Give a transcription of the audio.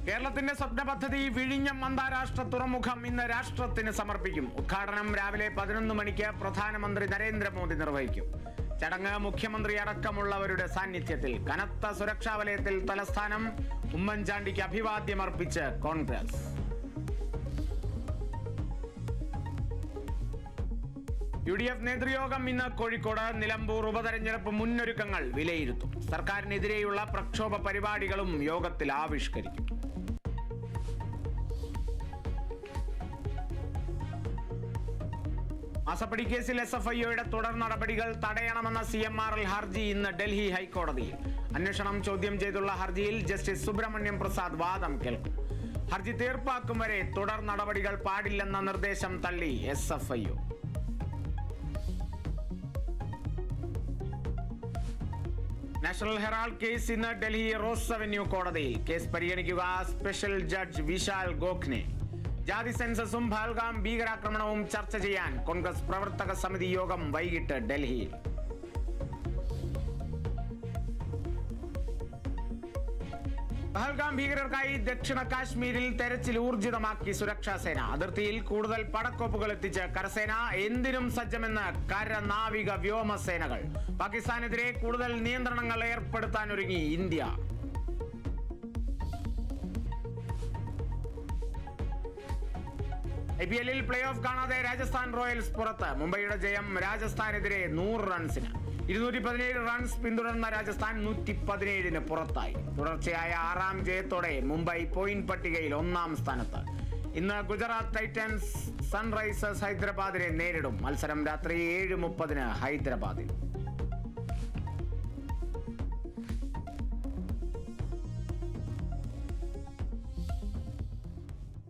കേരളത്തിന്റെ സ്വപ്ന പദ്ധതി വിഴിഞ്ഞം അന്താരാഷ്ട്ര തുറമുഖം ഇന്ന് രാഷ്ട്രത്തിന് സമർപ്പിക്കും. ഉദ്ഘാടനം രാവിലെ 11 മണിക്ക് പ്രധാനമന്ത്രി നരേന്ദ്രമോദി നിർവഹിക്കും. ചടങ്ങ് മുഖ്യമന്ത്രി അടക്കമുള്ളവരുടെ സാന്നിധ്യത്തിൽ. കനത്ത സുരക്ഷാ വലയത്തിൽ തലസ്ഥാനം. ഉമ്മൻചാണ്ടിക്ക് അഭിവാദ്യമർപ്പിച്ച് കോൺഗ്രസ്. UDF നേതൃയോഗം ഇന്ന് കോഴിക്കോട്. നിലമ്പൂർ ഉപതെരഞ്ഞെടുപ്പ് മുന്നൊരുക്കങ്ങൾ വിലയിരുത്തും. സർക്കാരിനെതിരെയുള്ള പ്രക്ഷോഭ പരിപാടികളും യോഗത്തിൽ ആവിഷ്കരിക്കും. മാസപ്പടി കേസിൽ SFIOയുടെ തുടർ നടപടികൾ തടയണമെന്ന CMRL ഹർജി ഇന്ന് ഡൽഹി ഹൈക്കോടതിയിൽ. അന്വേഷണം ചോദ്യം ചെയ്തുള്ള ഹർജിയിൽ ജസ്റ്റിസ് സുബ്രഹ്മണ്യം പ്രസാദ് വാദം കേൾക്കും. ഹർജി തീർപ്പാക്കും വരെ തുടർ നടപടികൾ പാടില്ലെന്ന നിർദ്ദേശം തള്ളി SFIO. നാഷണൽ ഹെറാൾഡ് കേസ് ഇന്ന് ഡൽഹി റോസ് അവന്യൂ കോടതിയിൽ. കേസ് പരിഗണിക്കുക സ്പെഷ്യൽ ജഡ്ജ് വിശാൽ ഗോഖ്നെ. ജാതി സെൻസസും പഹൽഗാം ഭീകരാക്രമണവും ചർച്ച ചെയ്യാൻ കോൺഗ്രസ് പ്രവർത്തക സമിതി യോഗം വൈകിട്ട് ഡൽഹിയിൽ. പഹൽഗാം ഭീകരർക്കായി ദക്ഷിണ കാശ്മീരിൽ തെരച്ചിൽ ഊർജിതമാക്കി സുരക്ഷാ സേന. അതിർത്തിയിൽ കൂടുതൽ പടക്കോപ്പുകൾ എത്തിച്ച് കരസേന. എന്തിനും സജ്ജമെന്ന് കര, നാവിക, വ്യോമസേനകൾ. പാകിസ്ഥാനെതിരെ കൂടുതൽ നിയന്ത്രണങ്ങൾ ഏർപ്പെടുത്താനൊരുങ്ങി ഇന്ത്യ. IPL-ൽ പ്ലേ ഓഫ് കാണാതെ രാജസ്ഥാൻ റോയൽസ് പുറത്ത്. മുംബൈയുടെ ജയം രാജസ്ഥാനെതിരെ 100 റൺസിന്. 217 റൺസ് പിന്തുടർന്ന രാജസ്ഥാൻ 117-ന് പുറത്തായി. തുടർച്ചയായ 6ാം ജയത്തോടെ മുംബൈ പോയിന്റ് പട്ടികയിൽ 1ാം സ്ഥാനത്ത്. ഇന്ന് ഗുജറാത്ത് ടൈറ്റൻസ് സൺറൈസേഴ്സ് ഹൈദരാബാദിനെ നേരിടും. മത്സരം രാത്രി 7:30 ഹൈദരാബാദിൽ.